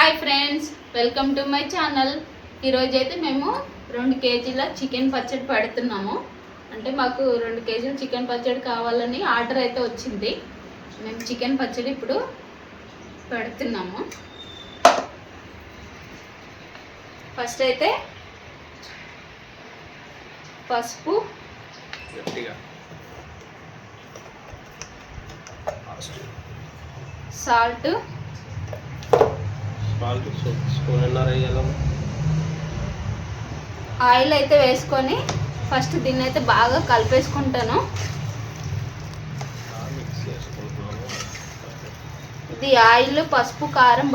Hi friends, welcome to my channel. ఈరోజు అయితే మేము 2 కేజీల చికెన్ పచ్చడి పెడుతున్నాము. అంటే మాకు 2 కేజీల చికెన్ పచ్చడి కావాలని ఆర్డర్ అయితే వచ్చింది. మేము చికెన్ పచ్చడి ఇప్పుడు పెడుతున్నాము. ఫస్ట్ అయితే పసుపు, సాల్ట్, ఆయిల్ అయితే వేసుకొని ఫస్ట్ దీన్ని అయితే బాగా కలిపేసుకుంటాను. ఇది ఆయిల్, పసుపు, కారం,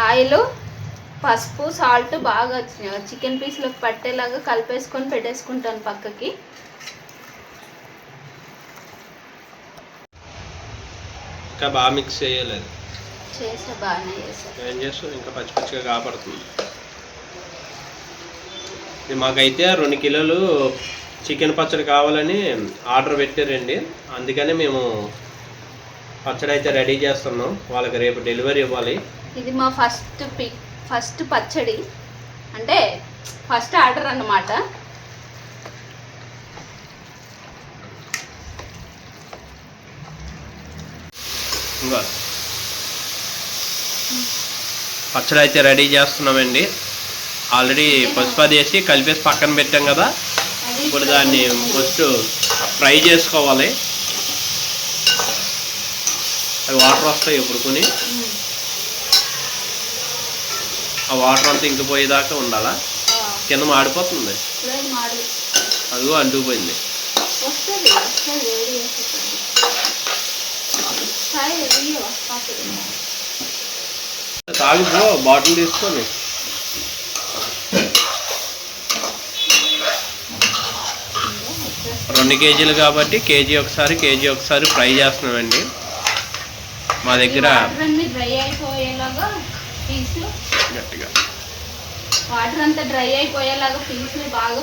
ఆయిల్, పసుపు, సాల్ట్ బాగా చికెన్ పీస్లోకి పట్టేలాగా కలిపేసుకొని పెట్టేసుకుంటాను పక్కకి. ఇంకా బాగా మిక్స్ చేయలేదు, చేసా బాగానే చేసాను. ఏం చేస్తాం, ఇంకా పచ్చి పచ్చిగా కాపాడుతుంది. మాకైతే 2 కిలోలు చికెన్ పచ్చడి కావాలని ఆర్డర్ పెట్టారండి. అందుకని మేము పచ్చడి అయితే రెడీ చేస్తున్నాం. వాళ్ళకి రేపు డెలివరీ ఇవ్వాలి. ఇది మా ఫస్ట్ పచ్చడి, అంటే ఫస్ట్ ఆర్డర్ అన్నమాట. ఇంకా పచ్చడి అయితే రెడీ చేస్తున్నామండి. ఆల్రెడీ పసుపు వేసి కలిపేసి పక్కన పెట్టాం కదా. ఇప్పుడు దాన్ని ఫస్ట్ ఫ్రై చేసుకోవాలి. అవి వాటర్ వస్తాయి ఇప్పుడు కొని, ఆ వాటర్ అంతా ఇంకిపోయేదాకా ఉండాలా. కింద మాడిపోతుంది, అదిగో అంటుకుపోయింది. తాగిపో, బాటిల్ తీసుకొని. రెండు కేజీలు కాబట్టి కేజీ ఒకసారి ఫ్రై చేస్తున్నామండి. మా దగ్గర డ్రై అయిపోయేలాగా పీసులు, గట్టిగా వాటర్ అంతా డ్రై అయిపోయేలాగా పీసులు బాగా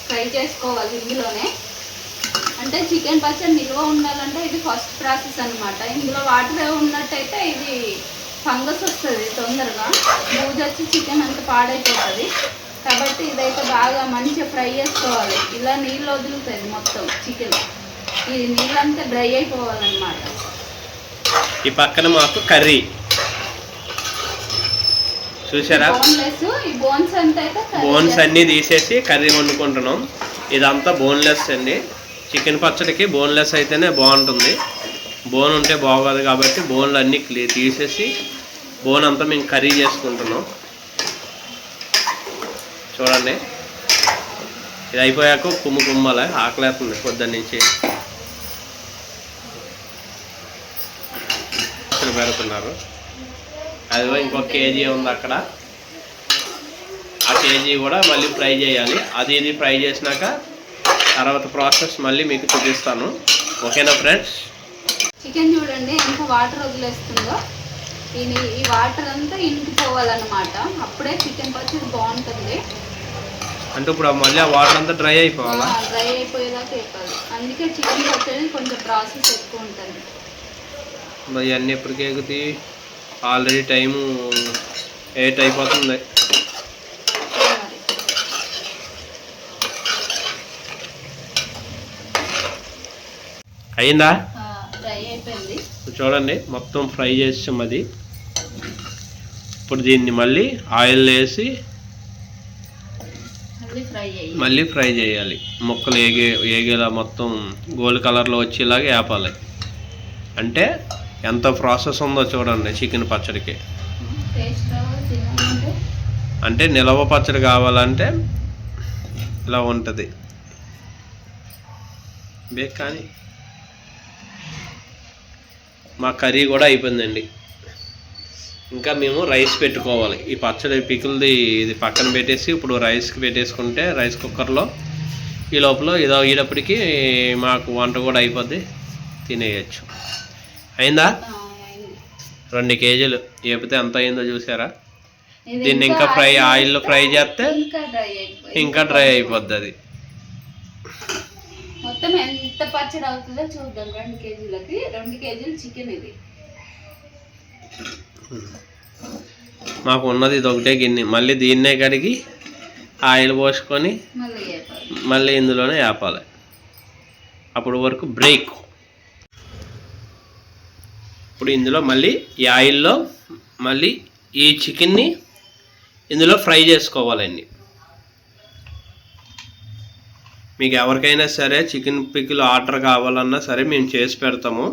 ఫ్రై చేసుకోవాలి ఇందులోనే. అంటే చికెన్ పచ్చడి నిల్వ ఉండాలంటే ఇది ఫస్ట్ ప్రాసెస్ అన్నమాట. ఇందులో వాటర్ ఉన్నట్టయితే ఇది ఫంగస్ వస్తుంది తొందరగా, బూజు వచ్చి చికెన్ అంతా పాడైపోతుంది. కాబట్టి ఇదైతే బాగా మంచిగా ఫ్రై చేసుకోవాలి. ఇలా నీళ్ళు వదులుతుంది మొత్తం చికెన్, ఇది నీళ్ళంతా డ్రై అయిపోవాలన్నమాట. ఈ పక్కన మాకు కర్రీ చూసారా, బోన్స్ అన్నీ తీసేసి కర్రీ వండుకుంటున్నాం. ఇదంతా బోన్లెస్ అండి. చికెన్ పచ్చడికి బోన్లెస్ అయితేనే బాగుంటుంది. బోన్ ఉంటే బాగోదు కాబట్టి బోన్లు అన్నీ తీసేసి బోన్ అంతా మేము కర్రీ చేసుకుంటున్నాం. చూడండి, ఇది అయిపోయాక కుమ్మాలి. ఆకలేస్తుంది పొద్దున్న నుంచి. పెడుతున్నారు. అదిగో ఇంకొక కేజీ ఉంది అక్కడ. ఆ కేజీ కూడా మళ్ళీ ఫ్రై చేయాలి. అది ఇది ఫ్రై చేసినాక తర్వాత ప్రాసెస్ మళ్ళీ మీకు చూపిస్తాను. ఓకేనా ఫ్రెండ్స్? చికెన్ చూడండి ఎంత వాటర్ వదిలేస్తుందో. ఈ వాటర్ అంతా ఇంకిపోవాలన్నమాట. అప్పుడే చికెన్ పచ్చడి బాగుంటుంది. అంటే ఇప్పుడు మళ్ళీ ఆ వాటర్ అంతా డ్రై అయిపోవాలా? డ్రై అయిపోయేదాకా అయిపోవాలి. అందుకే చికెన్ పచ్చడి కొంచెం ప్రాసెస్ ఎక్కువ ఉంటుంది. ఇవన్నీ ఎప్పటికీ ఎగుతాయి. ఆల్రెడీ టైము 8 అయిపోతుంది. అయిందా? డ్రై అయిపోయింది. చూడండి, మొత్తం ఫ్రై చేసాం. అది ఇప్పుడు దీన్ని మళ్ళీ ఆయిల్ వేసి మళ్ళీ ఫ్రై చేయాలి. ముక్కలు ఏగేలా మొత్తం గోల్డ్ కలర్లో వచ్చేలాగా వేపాలి. అంటే ఎంత ప్రాసెస్ ఉందో చూడండి చికెన్ పచ్చడికి. అంటే నిలవ పచ్చడి కావాలంటే ఇలా ఉంటుంది. కానీ మా కర్రీ కూడా అయిపోయిందండి. ఇంకా మేము రైస్ పెట్టుకోవాలి. ఈ పచ్చడి పికిల్ది ఇది పక్కన పెట్టేసి ఇప్పుడు రైస్కి పెట్టేసుకుంటే రైస్ కుక్కర్లో ఈ లోపల ఇదో అయ్యేటప్పటికి మాకు వంట కూడా అయిపోద్ది, తినేయచ్చు. అయిందా? 2 కేజీలు ఏపితే ఎంత అయిందో చూసారా. దీన్ని ఇంకా ఆయిల్లో ఫ్రై చేస్తే ఇంకా డ్రై అయిపోద్ది. అది మొత్తం ఎంత పచ్చడి అవుతుందో చూద్దాం. 2 కేజీలకి 2 కేజీలు చికెన్ ఇది. మాకు ఉన్నది ఇది ఒకటే గిన్నె, మళ్ళీ దీన్నే కడిగి ఆయిల్ పోసుకొని మళ్ళీ వేపాలి. మళ్ళీ ఇందులోనే వేపాలి. అప్పుడు వరకు బ్రేక్. ఇప్పుడు ఇందులో మళ్ళీ ఈ ఆయిల్లో మళ్ళీ ఈ చికెన్ని ఇందులో ఫ్రై చేసుకోవాలండి. మీకు ఎవరికైనా సరే చికెన్ పికిల్ ఆర్డర్ కావాలన్నా సరే మేము చేసి పెడతాము.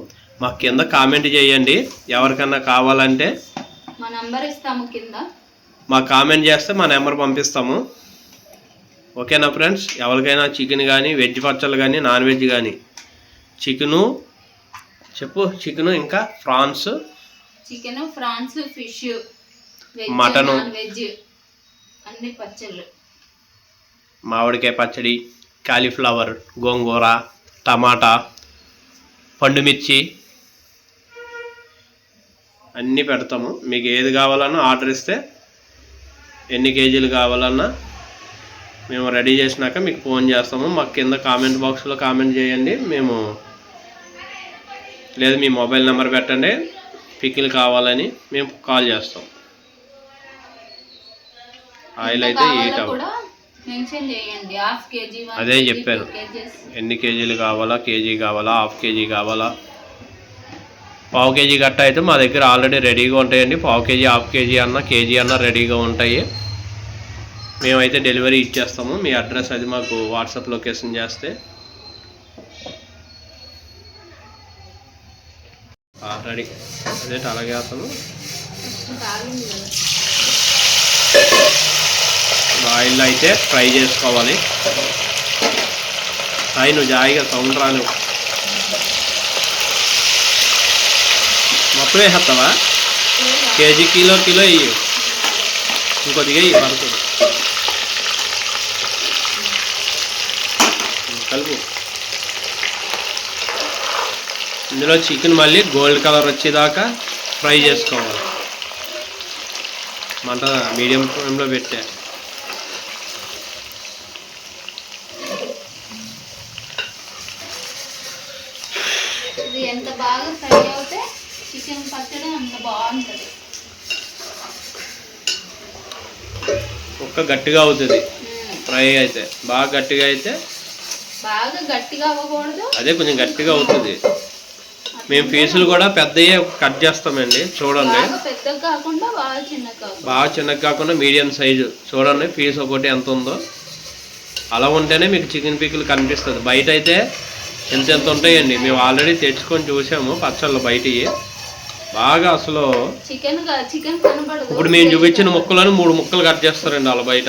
మాకు కింద కామెంట్ చేయండి. ఎవరికన్నా కావాలంటే మా నంబర్ ఇస్తాము కింద, మాకు కామెంట్ చేస్తే మా నెంబర్ పంపిస్తాము. ఓకేనా ఫ్రెండ్స్? ఎవరికైనా చికెన్ కానీ వెజ్ పచ్చళ్ళు కానీ నాన్ వెజ్ కానీ చికెను చికెను ఇంకా prawns, chicken, prawns, fish, veg, mutton, non veg అన్ని పచ్చళ్ళు, మామిడికాయ పచ్చడి, కాలీఫ్లవర్, గోంగూర, టమాటా, పండుమిర్చి అన్నీ పెడతాము. మీకు ఏది కావాలన్నా ఆర్డర్ ఇస్తే ఎన్ని కేజీలు కావాలన్నా మేము రెడీ చేసినాక మీకు ఫోన్ చేస్తాము. మాకు కింద కామెంట్ బాక్స్లో కామెంట్ చేయండి. మేము లేదు మీ మొబైల్ నెంబర్ పెట్టండి, పికిల్ కావాలని మేము కాల్ చేస్తాం. ఆయిల్ అయితే హీట్ అవ్వదు. అదే చెప్పాను, ఎన్ని కేజీలు కావాలా, కేజీ కావాలా, హాఫ్ కేజీ కావాలా, పావు కేజీ గట్ట అయితే మా దగ్గర ఆల్రెడీ రెడీగా ఉంటాయండి. పావు కేజీ, హాఫ్ కేజీ అన్న, కేజీ అన్న రెడీగా ఉంటాయి. మేమైతే డెలివరీ ఇచ్చేస్తాము. మీ అడ్రస్ అది మాకు వాట్సాప్ లొకేషన్ చేస్తే రెడీ. అదే అలాగే వేస్తాము. ఆయిల్లో అయితే ఫ్రై చేసుకోవాలి. సాయి నువ్వు జాయిగా సౌండ్ రాను. మొత్తం వేసేస్తావా? కేజీ కిలో వేయి, ఇంకొద్దిగా వేయి పడుతుంది. కలుపు. ఇందులో చికెన్ మళ్ళీ గోల్డ్ కలర్ వచ్చేదాకా ఫ్రై చేసుకోవాలి. మంట మీడియం ఫ్లేమ్లో పెట్టా. ఇది ఎంత బాగా ఫ్రై అవుతే చికెన్ పచ్చడి అంత బాగుంటుంది. ఒక్క గట్టిగా అవుతుంది ఫ్రై అయితే. బాగా గట్టిగా అయితే బాగా గట్టిగా అవ్వకూడదు, అదే కొంచెం గట్టిగా అవుతుంది. మేము పీసులు కూడా పెద్దవి కట్ చేస్తామండి. చూడండి, పెద్దగా కాకుండా బాగా చిన్నగా కాకుండా మీడియం సైజు. చూడండి పీస్ ఒకటి ఎంత ఉందో. అలా ఉంటేనే మీకు చికెన్ పీకులు కనిపిస్తుంది. బయట అయితే ఎంత ఉంటాయండి. మేము ఆల్రెడీ తెచ్చుకొని చూసాము పచ్చళ్ళు బయటివి. బాగా అసలు చికెన్ కనబడదు. ఇప్పుడు మేము చూపించిన ముక్కలను 3 ముక్కలు కట్ చేస్తారండి వాళ్ళ బయట.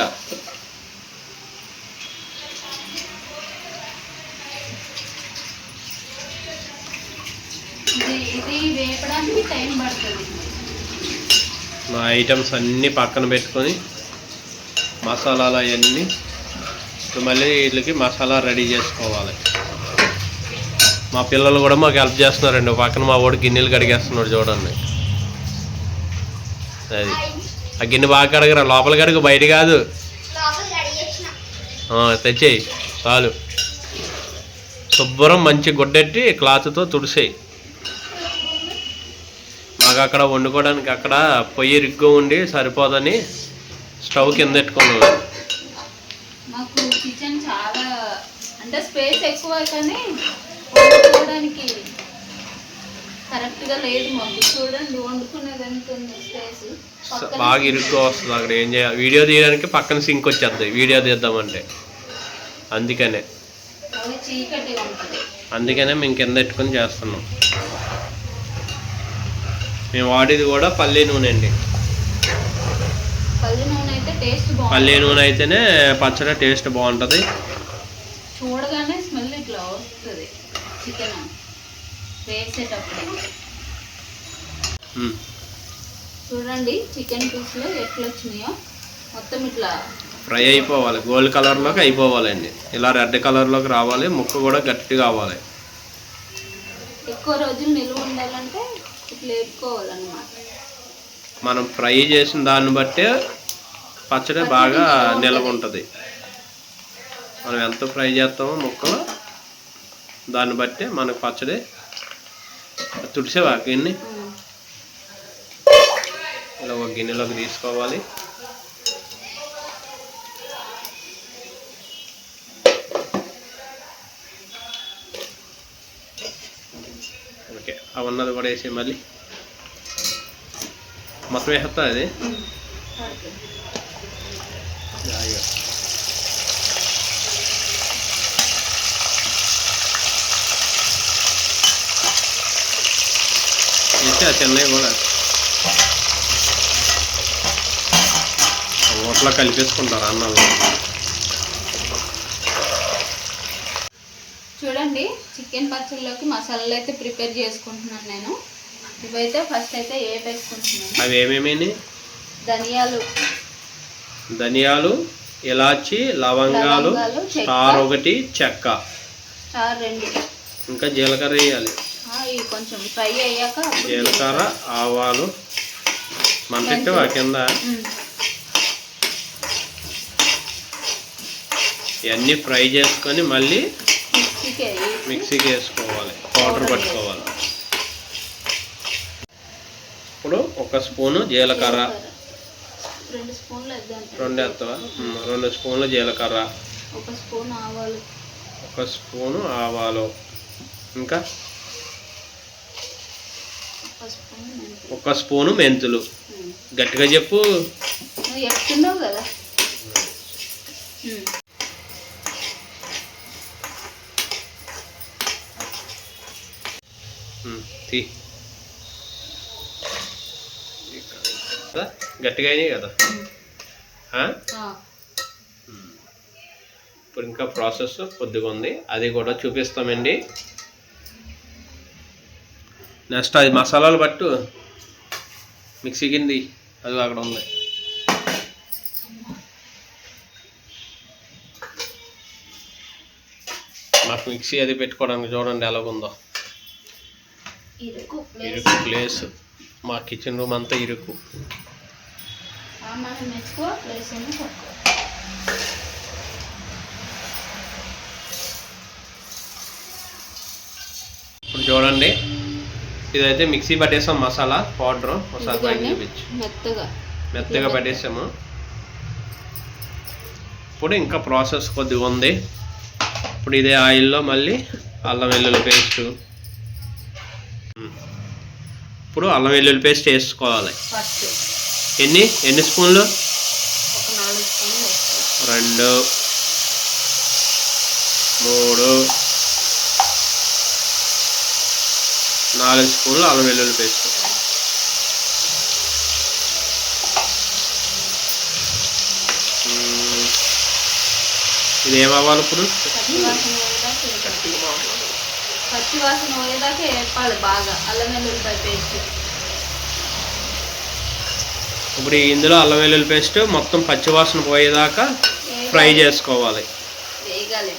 ఇది వేపడానికి టైం పడుతుంది. మా ఐటమ్స్ అన్నీ పక్కన పెట్టుకొని మసాలాలు అవన్నీ మళ్ళీ వీటికి మసాలా రెడీ చేసుకోవాలి. మా పిల్లలు కూడా మాకు హెల్ప్ చేస్తున్నారండి. పక్కన మా వాడు గిన్నెలు కడిగేస్తున్నాడు చూడండి. అది ఆ గిన్నె బాగా కడగరా, లోపల కడుగు, బయట కాదు. తెచ్చేయి చాలు. శుభ్రం మంచి గుడ్డెట్టి క్లాత్తో తుడిసేయి. మాకు అక్కడ వండుకోవడానికి అక్కడ పొయ్యి రిగ్గు ఉండి సరిపోదని స్టవ్ కింద పెట్టుకున్నాం. మాకు కిచెన్ చాలా అంటే స్పేస్ ఎక్కువ కానీ వండుకోవడానికి కరెక్ట్గా లేదు మాకు. చూడండి వండుకునేది ఎంత ఉంది స్పేస్. బాగా ఇరుగ్గా వస్తుంది. అక్కడ ఏం చేయాలి, వీడియో తీయడానికి పక్కన సింక్ వచ్చేద్ది వీడియో తీద్దామంటే. అందుకనే చీకటిగా ఉంటుంది. అందుకనే మేము కింద పెట్టుకొని చేస్తున్నాం. మేము వాడేది కూడా పల్లి నూనె అండి. పల్లి నూనె అయితే టేస్ట్ బాగుంటుంది. పల్లి నూనె అయితేనే పచ్చడి టేస్ట్ బాగుంటుంది. చూడగానే స్మెల్ ఇట్లా వస్తుంది చికెన్ వేసేటప్పుడు. చూడండి చికెన్ పీస్లో ఎట్లా వచ్చినాయో మొత్తం ఇట్లా ఫ్రై అయిపోవాలి. గోల్డ్ కలర్లోకి అయిపోవాలండి. ఇలా రెడ్ కలర్లోకి రావాలి. ముక్క కూడా గట్టి కావాలి. ఎక్కువ రోజులు నిల్వ ఉండాలంటే ఇట్లా వేపుకోవాలన్నమాట. మనం ఫ్రై చేసిన దాన్ని బట్టే పచ్చడి బాగా నిల్వ ఉంటుంది. మనం ఎంత ఫ్రై చేస్తామో ముక్కలు దాన్ని బట్టే మనకు పచ్చడి తుడిసేవా గిన్నె ఇలా ఒక గిన్నెలోకి తీసుకోవాలి. ఓకే, అవన్నది కూడా వేసి మళ్ళీ మొత్తం వేస్తా అది వేసి ఆ చెన్నై కూడా ఓట్లా కలిపేసుకుంటారు అన్నంలో. చూడండి, చికెన్ పచ్చడిలోకి మసాలాలు అయితే ప్రిపేర్ చేసుకుంటున్నాను నేను. ఇవైతే ఫస్ట్ అయితే వేసుకుంటున్నాను. అవి ఏమేమి? ధనియాలు, ఇలాచి, లవంగాలు, స్టార్ 1, చెక్క, స్టార్ 2, ఇంకా జీలకర్ర వేయాలి. ఇవి కొంచెం ఫ్రై అయ్యాక జీలకర్ర, ఆవాలు మంటెట్టు కింద ఇవన్నీ ఫ్రై చేసుకొని మళ్ళీ మిక్సీకి వేసుకోవాలి, పౌడర్ పట్టుకోవాలి. ఇప్పుడు 1 స్పూను జీలకర్ర, 2 స్పూన్లు 2 స్పూన్లు జీలకర్ర, 1 స్పూన్ ఆవాలు, 1 స్పూను ఆవాలు, ఇంకా 1 స్పూను మెంతులు. గట్టిగా చెప్పు. నువ్వు చెప్తున్నావు కదా. గట్టిగా అయినాయి కదా. ఇప్పుడు ఇంకా ప్రాసెస్ కొద్దిగా ఉంది, అది కూడా చూపిస్తామండి. నెక్స్ట్ అది మసాలాలు పట్టు మిక్సీ కింది అది అక్కడ ఉంది. మాకు మిక్సీ అది పెట్టుకోవడానికి చూడండి ఎలాగుందో. ఇరుకు ప్లేస్, మా కిచెన్ రూమ్ అంతా ఇరుకు. ఇప్పుడు చూడండి, ఇదైతే మిక్సీ పట్టేసాం మసాలా పౌడర్. ఒకసారి పైన చూపించు. మెత్తగా పట్టేసాము. ఇప్పుడు ఇంకా ప్రాసెస్ కొద్దిగా ఉంది. ఇప్పుడు ఇదే ఆయిల్లో మళ్ళీ అల్లం వెల్లుల్లి పేస్ట్. ఇప్పుడు అల్లం వెల్లుల్లి పేస్ట్ వేసుకోవాలి. ఎన్ని స్పూన్లు? 2, 3, 4 స్పూన్లు అల్లం వెల్లుల్లి పేస్ట్. ఇది ఏమవ్వాలి ఇప్పుడు? పచ్చి వాసన పోయేదాకా వేపాలి బాగా అల్లం వెల్లుల్లిపాయ పేస్ట్. ఇప్పుడు ఇందులో అల్లం వెల్లుల్లి పేస్ట్ మొత్తం పచ్చి వాసన పోయేదాకా ఫ్రై చేసుకోవాలి. వేగాలి.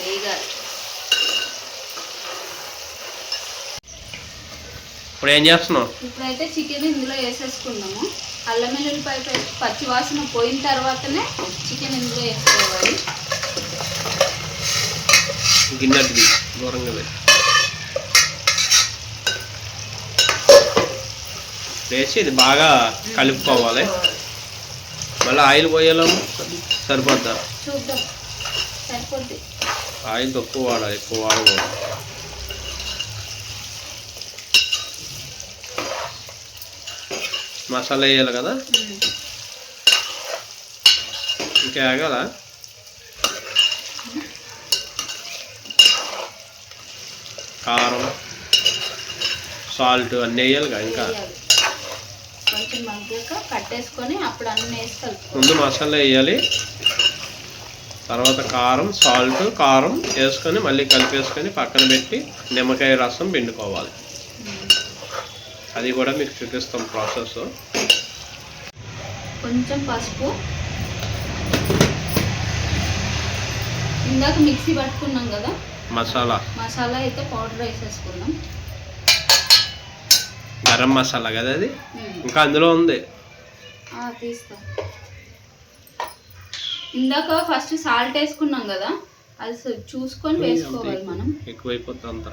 ఇప్పుడు ఏం చేస్తున్నావు? ఇప్పుడైతే చికెన్ ఇందులో వేసేసుకున్నాము. అల్లం వెల్లుల్లిపాయ పేస్ట్ పచ్చి వాసన పోయిన తర్వాతనే చికెన్ ఇందులో వేసుకోవాలి. గిన్నెది దూరంగా పెట్టి వేసి ఇది బాగా కలుపుకోవాలి. మళ్ళీ ఆయిల్ పోయేలా సరిపోద్దా? చూద్దాం, సరిపోద్ది. ఆయిల్ తక్కువ వాడాలి, ఎక్కువ వాడకూడదు. మసాలా వేయాలి కదా, ఇంకా ఆగాల. కారం, సాల్ట్ అన్నీ వేయాలి కదా. ఇంకా కొంచెం మగ్గాక కట్టేసుకొని అప్పుడు అన్నీ వేసి కలుపుకోవాలి. ముందు మసాలా వేయాలి, తర్వాత కారం వేసుకొని మళ్ళీ కలిపేసుకొని పక్కన పెట్టి నిమ్మకాయ రసం పిండుకోవాలి. అది కూడా మీకు చూపిస్తాం ప్రాసెస్. కొంచెం పసుపు, ఇందాక మిక్సీ పట్టుకున్నాం కదా మసాలా అయితే పౌడర్ వేసేసుకున్నాం. గరం మసాలా కదా అది, ఇంకా అందులో ఉంది. తీస్తా. ఇందాక ఫస్ట్ సాల్ట్ వేసుకున్నాం కదా, అది చూసుకొని వేసుకోవాలి మనం. ఎక్కువైపోతుంది అంతా.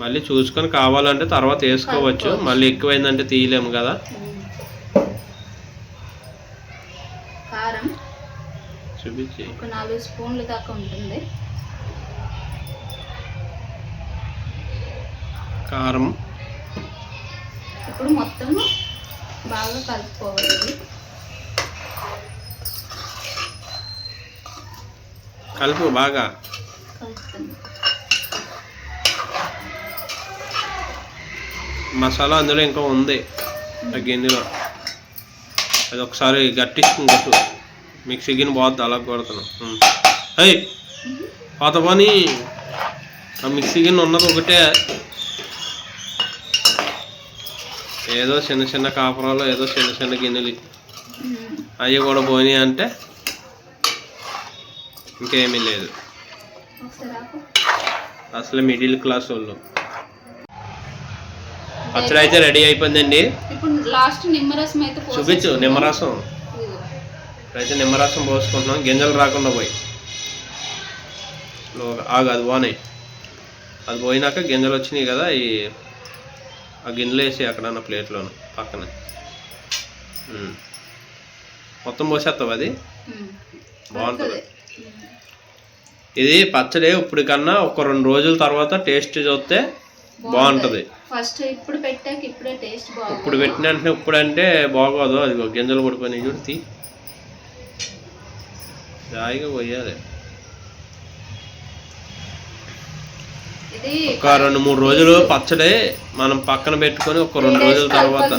మళ్ళీ చూసుకొని కావాలంటే తర్వాత వేసుకోవచ్చు, మళ్ళీ ఎక్కువైందంటే తీయలేము కదా. కారం చూపించి ఒక 4 స్పూన్లు దాకా ఉంటుంది. కారం ఇప్పుడు మొత్తం బాగా కలుపుకోవాలి. కలుపు బాగా కలుపుతుంది. మసాలా అందులో ఇంకా ఉంది ఆ గిన్నెలో, అది ఒకసారి గట్టించుకుంటూ మిక్సీ గిన్నె పోద్ది అలా కొడుతున్నాం. అయ్యి పాత పని ఆ మిక్సీ గిన్నె ఉన్నది ఒకటే, ఏదో చిన్న చిన్న కాపురాలు ఏదో చిన్న చిన్న గిన్నెలు అవి కూడా పోయినాయి అంటే ఇంకేమీ లేదు. అసలు మిడిల్ క్లాస్ వాళ్ళు. పచ్చడి అయితే రెడీ అయిపోయిందండి. ఇప్పుడు లాస్ట్ నిమ్మరసం అయితే చూపించు. నిమ్మరసం అయితే నిమ్మరసం పోసుకుంటున్నాం, గింజలు రాకుండా పోయి ఆగు, అది పోనాయి. అది పోయినాక గింజలు వచ్చినాయి కదా, ఆ గిన్నెలు వేసి అక్కడ ప్లేట్లోను పక్కన మొత్తం పోసేస్తావు. అది బాగుంటుంది. ఇది పచ్చడి ఇప్పుడు కన్నా ఒక 2 రోజుల తర్వాత టేస్ట్ చూస్తే బాగుంటుంది. ఫస్ట్ ఇప్పుడు పెట్టాక ఇప్పుడే టేస్ట్ బాగుంటుంది. ఇప్పుడు పెట్టిన వెంటనే ఇప్పుడు అంటే బాగోదు. అది గింజలు పడిపోయినాయి చూడు, తీ జాయిగా పోయాలి. ఒక 2-3 రోజులు పచ్చడి మనం పక్కన పెట్టుకొని ఒక 2 రోజుల తర్వాత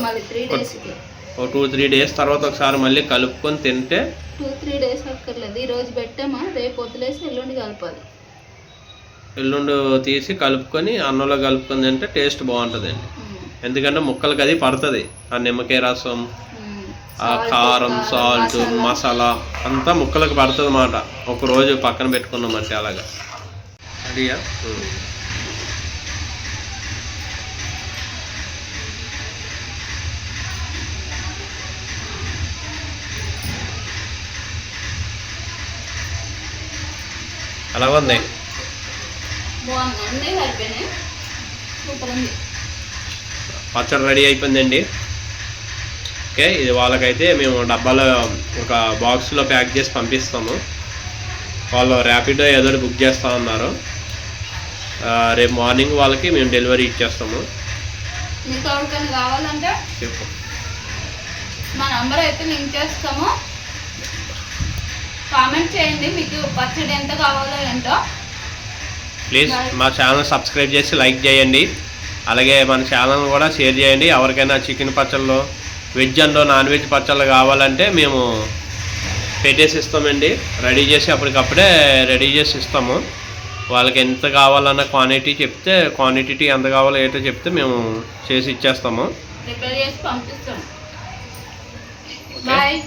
ఒక 2-3 డేస్ తర్వాత ఒకసారి మళ్ళీ కలుపుకొని తింటే 2-3 డేస్ అక్కర్లేదు. ఈ రోజు పెట్టామా రేపు వదిలేసి ఎల్లుండి కలపాలి. ఎల్లుండి తీసి కలుపుకొని అన్నంలో కలుపుకొని తింటే టేస్ట్ బాగుంటుందండి. ఎందుకంటే ముక్కలకి అది పడుతుంది, ఆ నిమ్మకాయ రసం, ఆ కారం, సాల్ట్, మసాలా అంతా ముక్కలకు పడుతుంది అన్నమాట. ఒక రోజు పక్కన పెట్టుకున్నామంటే అలాగా అడిగా. అలా ఉంది. పచ్చడి రెడీ అయిపోయిందండి. ఓకే, ఇది వాళ్ళకైతే మేము డబ్బాలో ఒక బాక్స్లో ప్యాక్ చేసి పంపిస్తాము. వాళ్ళు ర్యాపిడో ఏదో బుక్ చేస్తా ఉన్నారు. రేపు మార్నింగ్ వాళ్ళకి మేము డెలివరీ ఇచ్చేస్తాము. మీకు ఎవరికైనా కావాలంటే చెప్పు, మా నంబర్ అయితే లింక్ చేస్తాము. కామెంట్ చేయండి మీకు పచ్చడి ఎంత కావాలో ఏంటో. ప్లీజ్ మా ఛానల్ సబ్స్క్రైబ్ చేసి లైక్ చేయండి. అలాగే మన ఛానల్ కూడా షేర్ చేయండి. ఎవరికైనా చికెన్ పచ్చళ్ళు, వెజ్ అండ్ నాన్ వెజ్ పచ్చళ్ళు కావాలంటే మేము పెట్టేసి ఇస్తామండి. రెడీ చేసి అప్పటికప్పుడే రెడీ చేసి ఇస్తాము. వాళ్ళకి ఎంత కావాలన్న క్వాంటిటీ చెప్తే, క్వాంటిటీ ఎంత కావాలో ఏంటో చెప్తే మేము చేసి ఇచ్చేస్తాము. ప్రిపేర్ చేసి పంపిస్తాం. బాయ్.